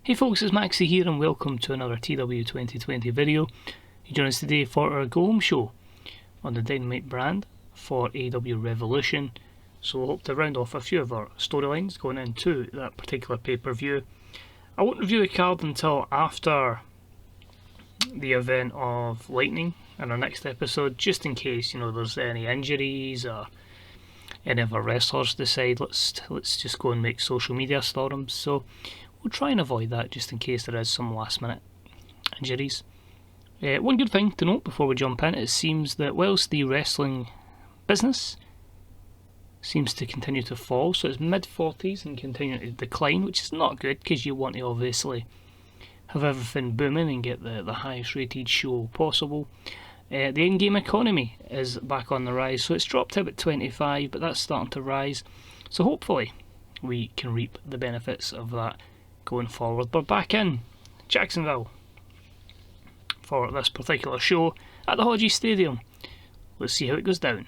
Hey folks, it's Maxie here and welcome to another TEW2020 video. You join us today for our go home show on the Dynamite brand for AEW Revolution. So we'll hope to round off a few of our storylines going into that particular pay-per-view. I won't review the card until after the event of Lightning in our next episode, just in case there's any injuries or any of our wrestlers decide let's just go and make social media storms. So we'll try and avoid that just in case there is some last minute injuries. One good thing to note before we jump in, it seems that whilst the wrestling business seems to continue to fall, so it's mid-40s and continuing to decline, which is not good because you want to obviously have everything booming and get the highest rated show possible. The in-game economy is back on the rise, so it's dropped to about 25, but that's starting to rise, so hopefully we can reap the benefits of that going forward. But back in Jacksonville for this particular show at the Hodgie Stadium. Let's see how it goes down.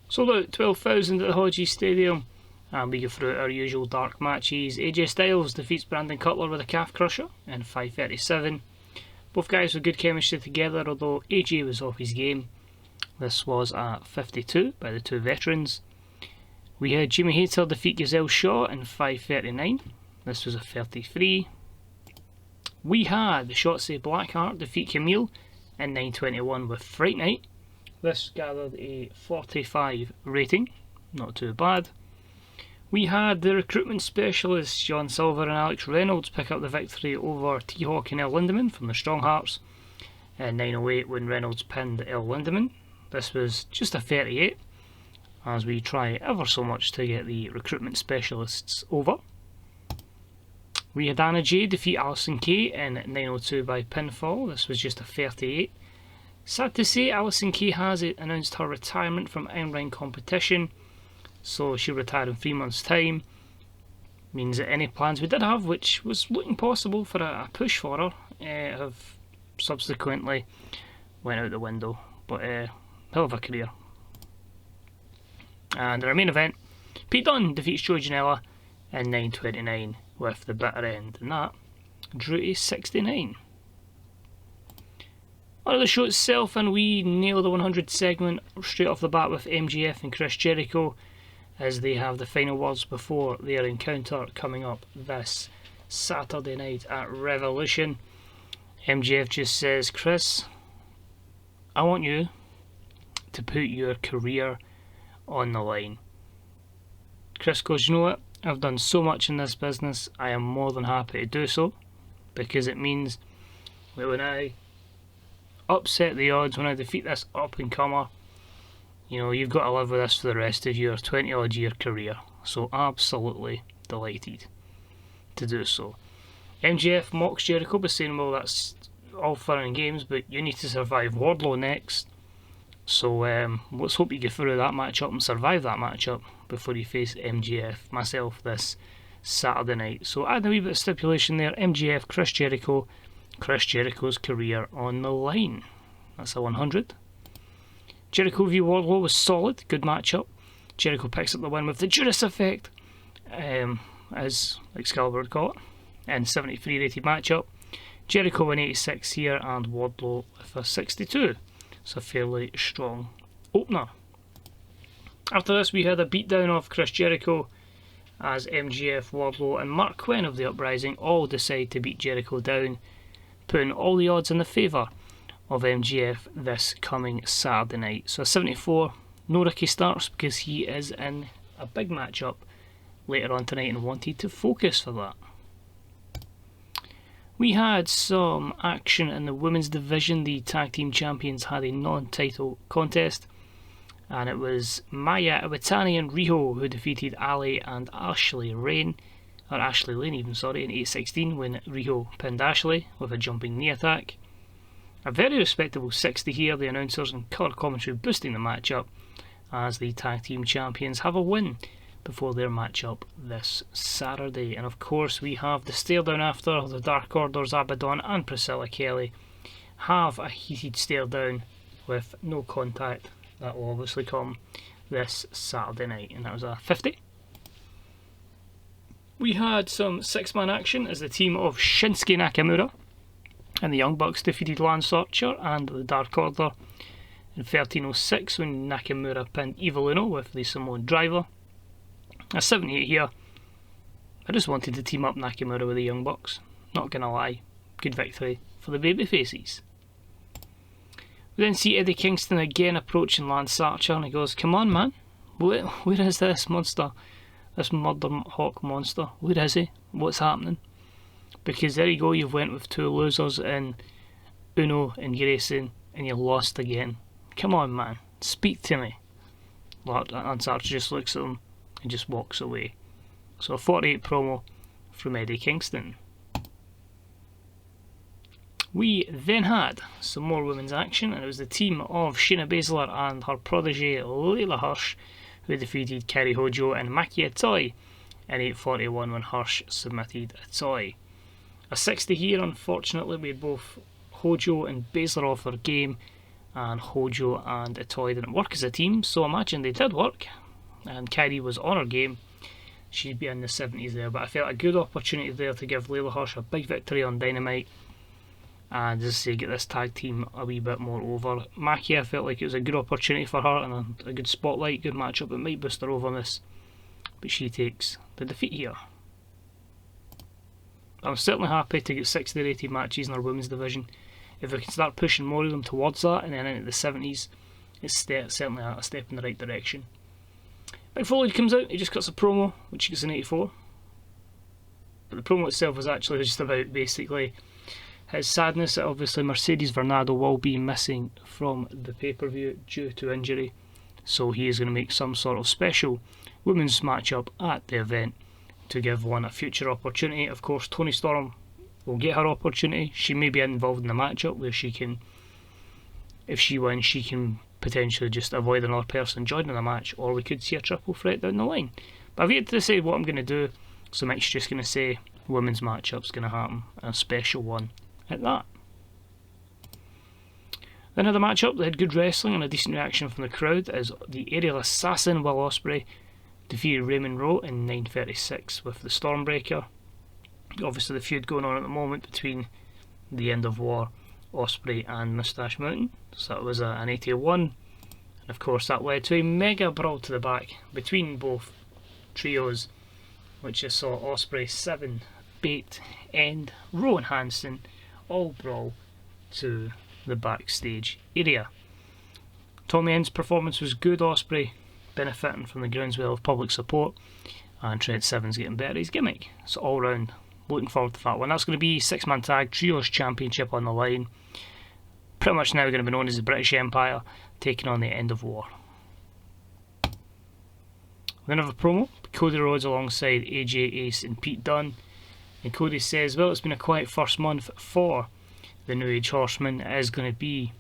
Sold out 12,000 at the Hodgie Stadium, and we go through our usual dark matches. AJ Styles defeats Brandon Cutler with a calf crusher in 5:37. Both guys with good chemistry together, although AJ was off his game. This was at 52 by the two veterans. We had Jimmy Hayter defeat Gazelle Shaw in 5:39. This was a 33. We had Shotzi Blackheart defeat Camille in 9:21 with Fright Night. This gathered a 45 rating, not too bad. We had the recruitment specialists John Silver and Alex Reynolds pick up the victory over T-Hawk and El Lindemann from the Strong Hearts in 9:08 when Reynolds pinned El Lindemann. This was just a 38, as we try ever so much to get the recruitment specialists over. We had Anna Jay defeat Alison Kay in 9:02 by pinfall. This was just a 38. Sad to say, Alison Kay has announced her retirement from Iron Ring competition, so she'll retire in 3 months' time. Means that any plans we did have, which was looking possible for a push for her, have subsequently went out the window. But hell of a career. And our main event, Pete Dunne defeats Joey Janela in 9:29 with the bitter end, and that drew a 69. On to the show itself, and we nailed the 100 segment straight off the bat with MJF and Chris Jericho, as they have the final words before their encounter coming up this Saturday night at Revolution. MJF just says, "Chris, I want you to put your career on the line." Chris goes, "You know what? I've done so much in this business, I am more than happy to do so, because it means that when I upset the odds, when I defeat this up-and-comer, you've got to live with this for the rest of your 20-odd year career." So absolutely delighted to do so. MJF mocks Jericho by saying, "Well, that's all fun and games, but you need to survive Wardlow next. So let's hope you get through that matchup and survive that matchup before you face MJF, myself, this Saturday night." So add a wee bit of stipulation there. MJF, Chris Jericho, Chris Jericho's career on the line. That's a 100. Jericho v Wardlow was solid, good matchup. Jericho picks up the win with the Judas effect, as Excalibur would call it, and 73 rated matchup. Jericho win 86 here, and Wardlow with a 62. It's a fairly strong opener. After this, we had a beatdown of Chris Jericho as MJF, Wardlow and Mark Quinn of the Uprising all decide to beat Jericho down, putting all the odds in the favour of MJF this coming Saturday night. So a 74, no Ricky Starks because he is in a big matchup later on tonight and wanted to focus for that. We had some action in the women's division. The tag team champions had a non-title contest, and it was Maya Iwatani and Riho who defeated Ali and Ashley Lane in 8:16 when Riho pinned Ashley with a jumping knee attack. A very respectable 60 here, the announcers and colour commentary boosting the matchup as the tag team champions have a win before their matchup this Saturday. And of course we have the stare down after. The Dark Order's Abaddon and Priscilla Kelly have a heated stare down with no contact. That will obviously come this Saturday night, and that was a 50. We had some six-man action as the team of Shinsuke Nakamura and the Young Bucks defeated Lance Archer and the Dark Order in 13:06 when Nakamura pinned Evil Uno with the Samoan driver. A 78 here. I just wanted to team up Nakamura with the Young Bucks. Not gonna lie. Good victory for the babyfaces. We then see Eddie Kingston again approaching Lance Archer and he goes, "Come on, man. Where is this monster? This murder hawk monster? Where is he? What's happening?" Because there you go, you've went with two losers in Uno and Grayson and you lost again. Come on, man. Speak to me. Lance Archer just looks at him and just walks away. So a 48 promo from Eddie Kingston. We then had some more women's action, and it was the team of Shayna Baszler and her protege Layla Hirsch who defeated Kairi Hojo and Maki Itoh in 8:41 when Hirsch submitted Itoh. A 60 here, unfortunately. We had both Hojo and Baszler off their game, and Hojo and Itoh didn't work as a team, so imagine they did work, and Kairi was on her game. She'd be in the 70s there, but I felt a good opportunity there to give Layla Hirsch a big victory on Dynamite and just say get this tag team a wee bit more over. Maki, I felt like it was a good opportunity for her and a good spotlight, good matchup. It might boost her over on this, but she takes the defeat here. I'm certainly happy to get 60 rated matches in our women's division. If we can start pushing more of them towards that and then into the 70s, it's certainly a step in the right direction. Mick Foley comes out, he just cuts a promo, which gets an 84. But the promo itself was actually just about basically his sadness that obviously Mercedes Varnado will be missing from the pay-per-view due to injury. So he is going to make some sort of special women's matchup at the event to give one a future opportunity. Of course, Toni Storm will get her opportunity. She may be involved in the matchup where she can, if she wins, she can potentially just avoid another person joining the match, or we could see a triple threat down the line. But I've yet to decide what I'm going to do, so Mick's just going to say women's matchup's going to happen, and a special one at that. Then had a matchup that had good wrestling and a decent reaction from the crowd as the aerial assassin Will Ospreay defeated Raymond Rowe in 9:36 with the Stormbreaker. Obviously the feud going on at the moment between the End of War, Ospreay and Moustache Mountain. So that was an 81, and of course that led to a mega brawl to the back between both trios, which just saw Ospreay, Seven, Bate, and Rowe and Hansen all brawl to the backstage area. Tommy End's performance was good, Ospreay benefiting from the groundswell of public support, and Trent Seven's getting better at his gimmick. So all round, looking forward to that one. That's going to be 6-man tag trios championship on the line. Pretty much now going to be known as the British Empire taking on the End of War. Then have a promo, Cody Rhodes alongside AJ, Ace and Pete Dunne. And Cody says, well, it's been a quiet first month for the New Age Horseman. It is going to be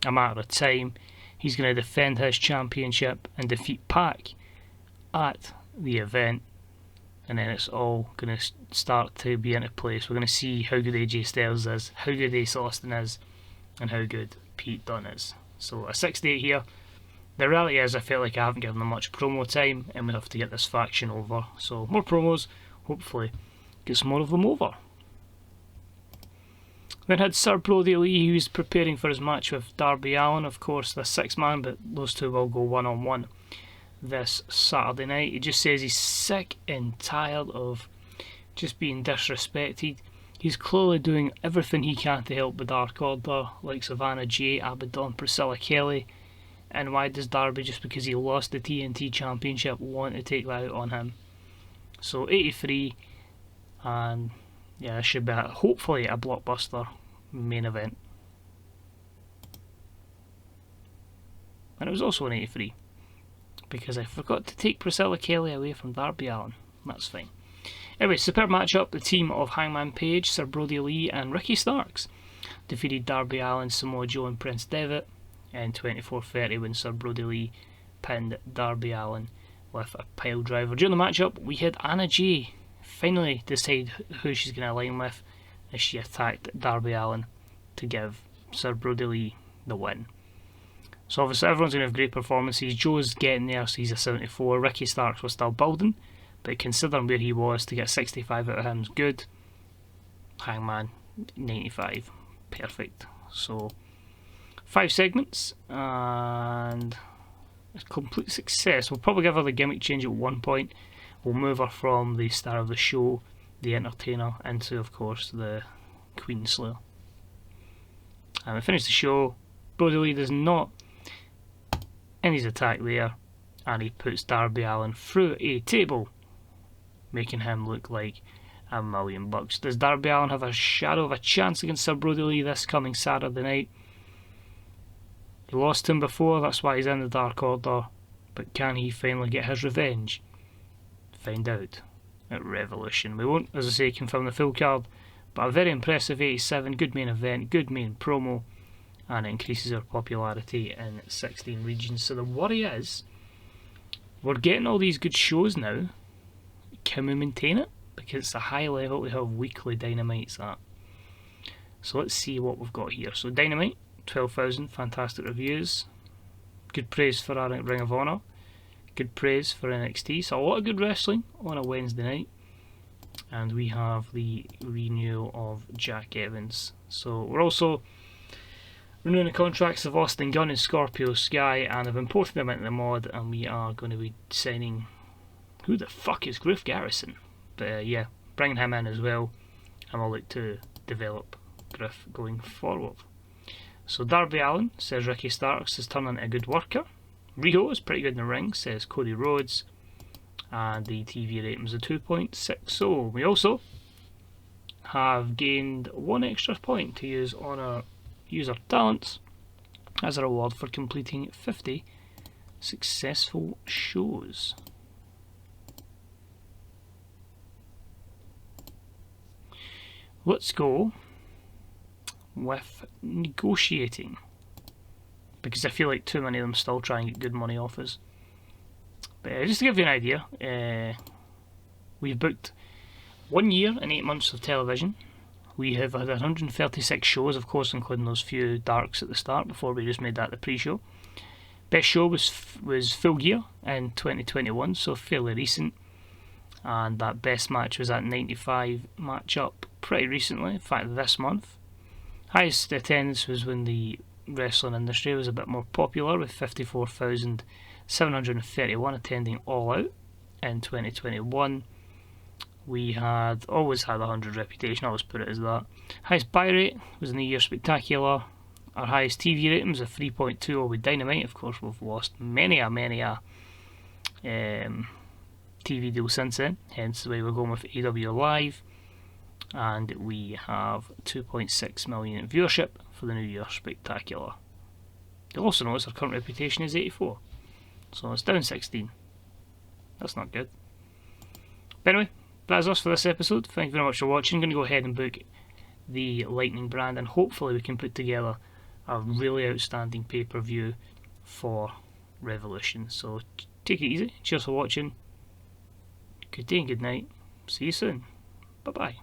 a matter of time. He's going to defend his championship and defeat Pac at the event. And then it's all going to start to be into place. We're going to see how good AJ Styles is, how good Ace Austin is, and how good Pete Dunne is. So a 68 here. The reality is I felt like I haven't given them much promo time and we have to get this faction over. So more promos, hopefully get some more of them over. Then had Sir Brodie Lee, who's preparing for his match with Darby Allin. Of course, the 6-man, but those two will go one-on-one this Saturday night. He just says he's sick and tired of just being disrespected. He's clearly doing everything he can to help the Dark Order, like Savannah Jay, Abaddon, Priscilla Kelly. And why does Darby, just because he lost the TNT Championship, want to take that out on him? So 83, and yeah, it should be hopefully a blockbuster main event. And it was also an 83, because I forgot to take Priscilla Kelly away from Darby Allin. That's fine. Anyway, superb matchup. The team of Hangman Page, Sir Brodie Lee and Ricky Starks defeated Darby Allin, Samoa Joe and Prince Devitt in 24:30 when Sir Brodie Lee pinned Darby Allin with a pile driver. During the matchup, we had Anna Jay finally decide who she's going to align with as she attacked Darby Allin to give Sir Brodie Lee the win. So obviously everyone's going to have great performances. Joe's getting there, so he's a 74. Ricky Starks was still building, but considering where he was, to get 65 out of him is good. Hangman, 95, perfect. So 5 segments and a complete success. We'll probably give her the gimmick change at one point. We'll move her from the star of the show, the entertainer, into, of course, the Queen Slayer. And we finish the show. Brodie Lee does not end his attack there, and he puts Darby Allin through a table, making him look like $1 million. Does Darby Allin have a shadow of a chance against Sir Brodie Lee this coming Saturday night? He lost him before, that's why he's in the Dark Order, but can he finally get his revenge? Find out at Revolution. We won't, as I say, confirm the full card, but a very impressive 87, good main event, good main promo, and it increases our popularity in 16 regions. So the worry is, we're getting all these good shows now. Can we maintain it? Because it's a high level we have weekly Dynamites at. So let's see what we've got here. So Dynamite, 12,000, fantastic reviews. Good praise for our Ring of Honor. Good praise for NXT. So a lot of good wrestling on a Wednesday night. And we have the renewal of Jack Evans. So we're also renewing the contracts of Austin Gunn and Scorpio Sky, and I've imported them into the mod, and we are going to be signing, who the fuck is Griff Garrison? But yeah, bringing him in as well, and we'll look to develop Griff going forward. So Darby Allin says Ricky Starks is turning a good worker. Riho is pretty good in the ring, says Cody Rhodes, and the TV rating was a 2.60. We also have gained 1 extra point to use on our user talents as a reward for completing 50 successful shows. Let's go with negotiating, because I feel like too many of them still try and get good money offers. But just to give you an idea, we've booked 1 year and 8 months of television. We have had 136 shows, of course, including those few darks at the start before we just made that the pre-show. Best show was Full Gear in 2021, so fairly recent. And that best match was that 95 matchup pretty recently, in fact this month. Highest attendance was when the wrestling industry was a bit more popular, with 54,731 attending All Out in 2021. We had always had a 100 reputation, I always put it as that. Highest buy rate was New Year Spectacular. Our highest TV rating was a 3.20 with Dynamite. Of course, we've lost many a TV deal since then, hence the way we're going with AEW Live. And we have 2.6 million viewership for the New Year Spectacular. You'll also notice our current reputation is 84, so it's down 16. That's not good. But anyway, that's us for this episode. Thank you very much for watching. I'm going to go ahead and book the Lightning brand, and hopefully we can put together a really outstanding pay-per-view for Revolution. So take it easy. Cheers for watching. Good day and good night. See you soon. Bye bye.